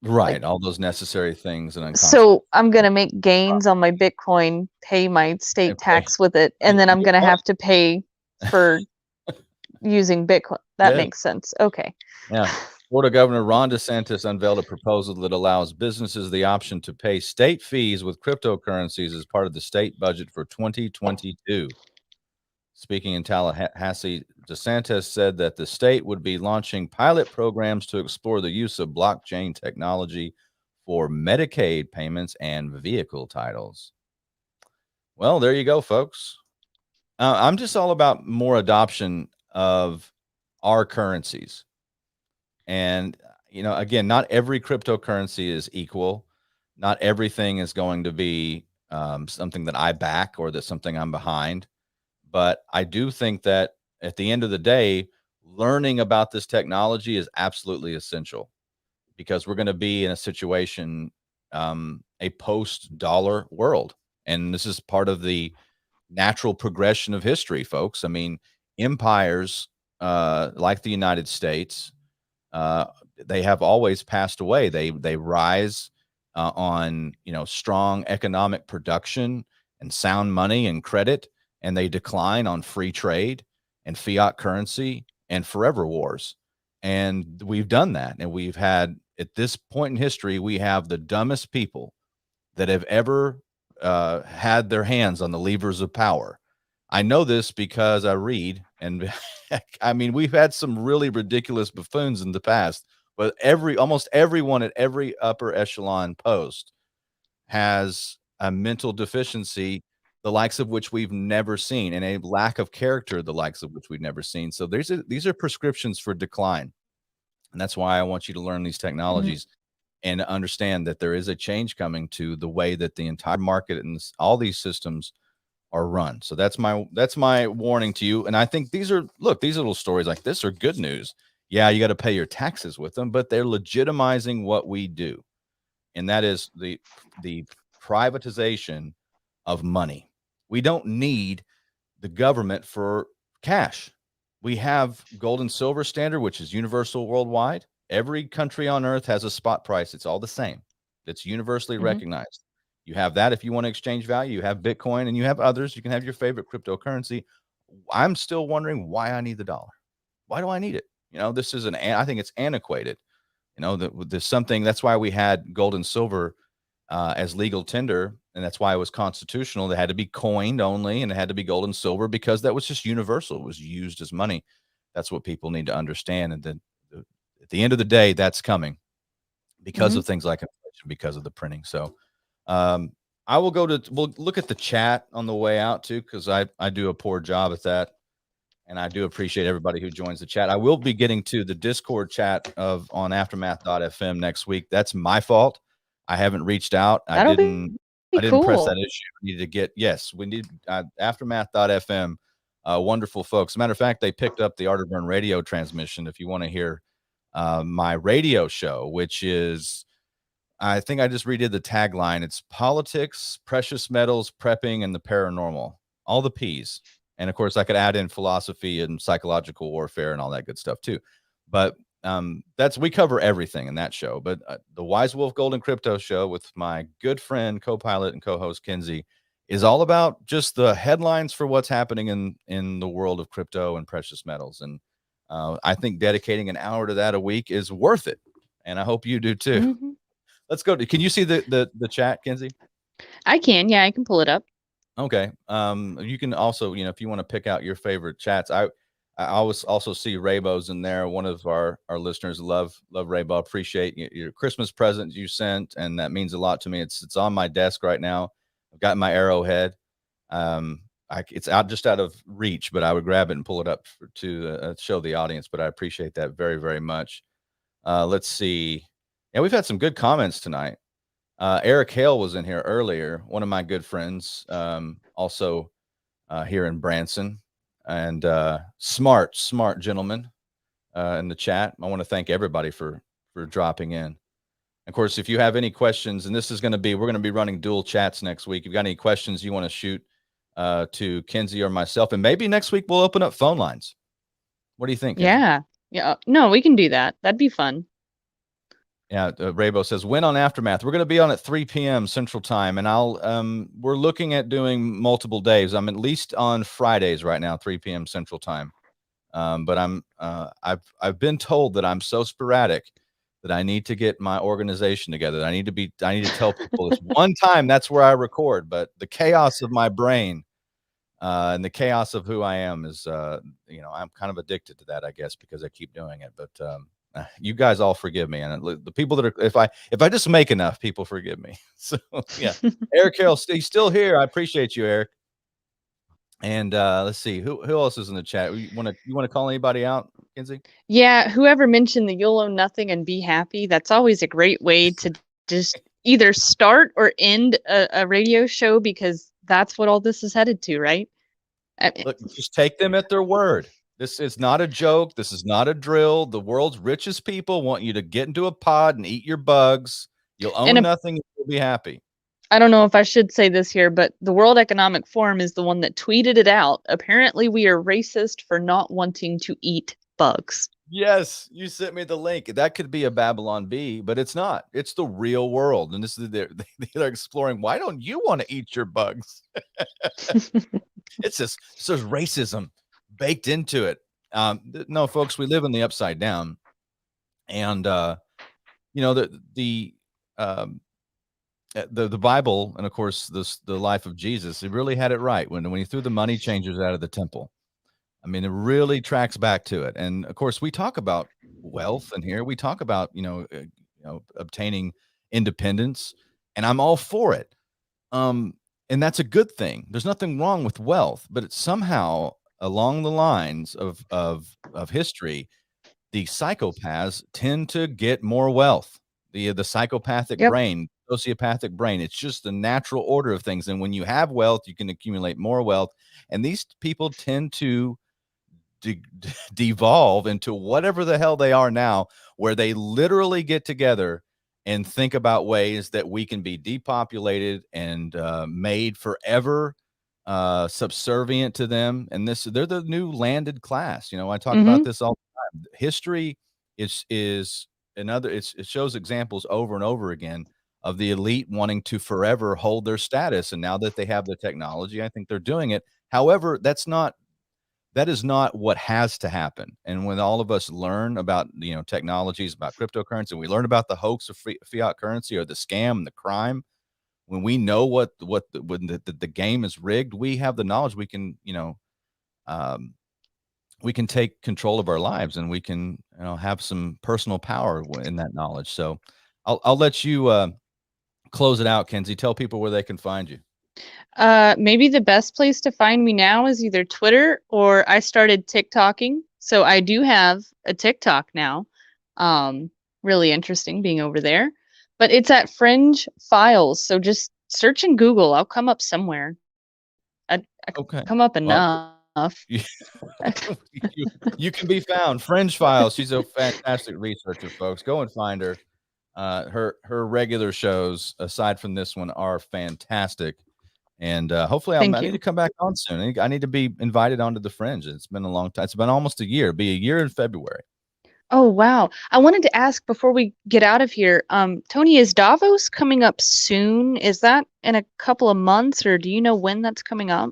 Right, all those necessary things. So I'm going to make gains on my Bitcoin, pay my state tax with it, and then I'm going to have to pay for using Bitcoin. That makes sense. Okay. Yeah. Florida Governor Ron DeSantis unveiled a proposal that allows businesses the option to pay state fees with cryptocurrencies as part of the state budget for 2022. Speaking in Tallahassee, DeSantis said that the state would be launching pilot programs to explore the use of blockchain technology for Medicaid payments and vehicle titles. Well, there you go, folks. I'm just all about more adoption of our currencies. And, again, not every cryptocurrency is equal. Not everything is going to be something that I back or that's something I'm behind. But I do think that at the end of the day, learning about this technology is absolutely essential, because we're going to be in a situation, a post-dollar world. And this is part of the natural progression of history, folks. I mean, empires like the United States, uh, they have always passed away. They rise on strong economic production and sound money and credit, and they decline on free trade and fiat currency and forever wars. And we've done that, and we've had, at this point in history, we have the dumbest people that have ever had their hands on the levers of power. I know this because I read, and I mean, we've had some really ridiculous buffoons in the past, but almost everyone at every upper echelon post has a mental deficiency, the likes of which we've never seen, and a lack of character, the likes of which we've never seen. So these are prescriptions for decline. And that's why I want you to learn these technologies and understand that there is a change coming to the way that the entire market and all these systems are run. So that's my warning to you. And I think these little stories like this are good news. Yeah, you got to pay your taxes with them, but they're legitimizing what we do. And that is the privatization of money. We don't need the government for cash. We have gold and silver standard, which is universal worldwide. Every country on earth has a spot price. It's all the same. It's universally recognized. You have that if you want to exchange value. You have Bitcoin, and you have others. You can have your favorite cryptocurrency. I'm still wondering why I need the dollar. Why do I need it? This is I think it's antiquated. There's something, that's why we had gold and silver as legal tender, and that's why it was constitutional. They had to be coined only, and it had to be gold and silver, because that was just universal. It was used as money. That's what people need to understand. And then at the end of the day, that's coming because of things like inflation, because of the printing. So we'll look at the chat on the way out too, because I do a poor job at that. And I do appreciate everybody who joins the chat. I will be getting to the Discord chat on aftermath.fm next week. That's my fault. I haven't reached out. I didn't press that issue. We needed to get, yes, we need aftermath.fm. Wonderful folks. As a matter of fact, they picked up the Arterburn radio transmission. If you want to hear my radio show, which is, I think I just redid the tagline. It's politics, precious metals, prepping, and the paranormal. All the P's. And of course, I could add in philosophy and psychological warfare and all that good stuff too. But we cover everything in that show. But the Wise Wolf Gold and Crypto show with my good friend, co-pilot, and co-host Kinsey is all about just the headlines for what's happening in the world of crypto and precious metals. And I think dedicating an hour to that a week is worth it. And I hope you do too. Let's go. Can you see the chat, Kinsey? I can. Yeah, I can pull it up. Okay. You can also, if you want to pick out your favorite chats, I always also see Raybo's in there. One of our listeners, love Raybo. Appreciate your Christmas present you sent, and that means a lot to me. It's on my desk right now. I've got my Arrowhead. It's just out of reach, but I would grab it and pull it up to show the audience. But I appreciate that very, very much. Let's see. Yeah, we've had some good comments tonight. Eric Hale was in here earlier, one of my good friends, also here in Branson, and smart gentleman in the chat. I want to thank everybody for dropping in. Of course, if you have any questions, and we're going to be running dual chats next week. If you've got any questions you want to shoot to Kinsey or myself, and maybe next week we'll open up phone lines. What do you think, Kinsey? Yeah. No, we can do that. That'd be fun. Yeah, Raybo says, when on Aftermath? We're going to be on at 3 p.m. Central Time, and we're looking at doing multiple days. I'm at least on Fridays right now, 3 p.m. Central Time. But I've been told that I'm so sporadic that I need to get my organization together. I need to tell people it's one time, that's where I record. But the chaos of my brain and the chaos of who I am is, I'm kind of addicted to that, I guess, because I keep doing it. But you guys all forgive me, and the people that are, if I just make enough, people forgive me. So yeah, Eric Carroll, he's still here. I appreciate you, Eric. And let's see who else is in the chat. You want to call anybody out, Kinsey? Yeah, whoever mentioned the you'll own nothing and be happy, that's always a great way to just either start or end a radio show, because that's what all this is headed to, right? Look, just take them at their word. This is not a joke. This is not a drill. The world's richest people want you to get into a pod and eat your bugs. You'll own nothing and you'll be happy. I don't know if I should say this here, but the World Economic Forum is the one that tweeted it out. Apparently, we are racist for not wanting to eat bugs. Yes, you sent me the link. That could be a Babylon Bee, but it's not. It's the real world. And this is they're exploring, why don't you want to eat your bugs? It's just there's racism baked into it. No, folks, we live in the upside down. And the Bible, and of course the life of Jesus, it really had it right when he threw the money changers out of the temple. I mean, it really tracks back to it. And of course, we talk about wealth, and here we talk about obtaining independence, and I'm all for it. And that's a good thing. There's nothing wrong with wealth, but it's somehow along the lines of history, the psychopaths tend to get more wealth. The psychopathic brain, sociopathic brain. It's just the natural order of things. And when you have wealth, you can accumulate more wealth. And these people tend to devolve into whatever the hell they are now, where they literally get together and think about ways that we can be depopulated and made forever subservient to them. And they're the new landed class. I talk about this all the time. History is another. It shows examples over and over again of the elite wanting to forever hold their status. And now that they have the technology, I think they're doing it. However, that is not what has to happen. And when all of us learn about technologies, about cryptocurrency, we learn about the hoax of fiat currency or the scam and the crime. When we know when the game is rigged, we have the knowledge. We can we can take control of our lives, and we can have some personal power in that knowledge. So I'll let you close it out, Kenzie. Tell people where they can find you. Maybe the best place to find me now is either Twitter, or I started TikToking. So I do have a TikTok now. Really interesting being over there, but it's at Fringe Files. So just search in Google. I'll come up somewhere. I come up enough. You can be found. Fringe Files. She's a fantastic researcher, folks. Go and find her. Her regular shows, aside from this one, are fantastic. And hopefully I need to come back on soon. I need to be invited onto the Fringe. It's been a long time. It's been almost a year. It'll be a year in February. Oh, wow. I wanted to ask before we get out of here, Tony, is Davos coming up soon? Is that in a couple of months, or do you know when that's coming up?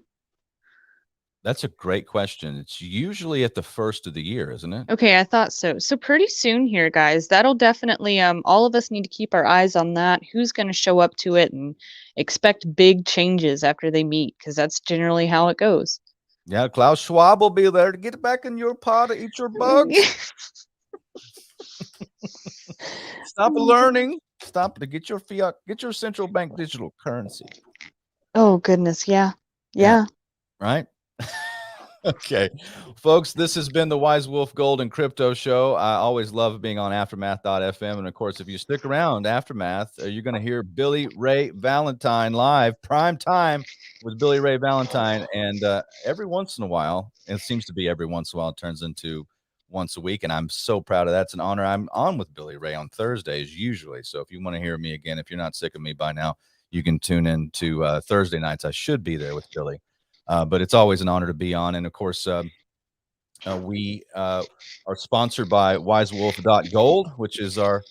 That's a great question. It's usually at the first of the year, isn't it? Okay, I thought so. So pretty soon here, guys. That'll definitely all of us need to keep our eyes on that. Who's going to show up to it, and expect big changes after they meet, because that's generally how it goes. Yeah, Klaus Schwab will be there to get back in your pod to eat your bugs. Stop learning. Stop to get your fiat, get your central bank digital currency. Oh, goodness. Yeah. Right? Okay, folks, this has been the Wise Wolf Gold and Crypto Show. I always love being on Aftermath.fm. And of course, if you stick around, Aftermath, you're going to hear Billy Ray Valentine live, prime time with Billy Ray Valentine. And every once in a while, it seems to be every once in a while, it turns into once a week. And I'm so proud of that. It's an honor. I'm on with Billy Ray on Thursdays usually. So if you want to hear me again, if you're not sick of me by now, you can tune in to Thursday nights. I should be there with Billy. But it's always an honor to be on. And of course, we are sponsored by wisewolf.gold, which is our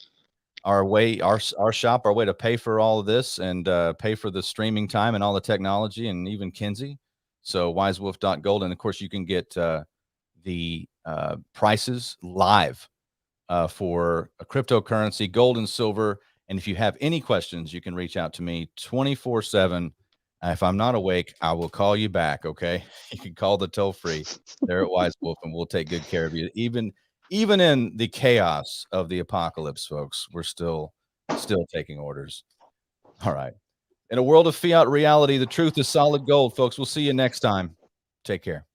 shop, our way to pay for all of this and pay for the streaming time and all the technology, and even Kinsey. So wisewolf.gold. And of course, you can get the prices live for a cryptocurrency, gold and silver. And if you have any questions, you can reach out to me 24/7. If I'm not awake, I will call you back. Okay. You can call the toll free there at Wise Wolf, and we'll take good care of you. Even in the chaos of the apocalypse, folks, we're still taking orders. All right. In a world of fiat reality, the truth is solid gold, folks. We'll see you next time. Take care.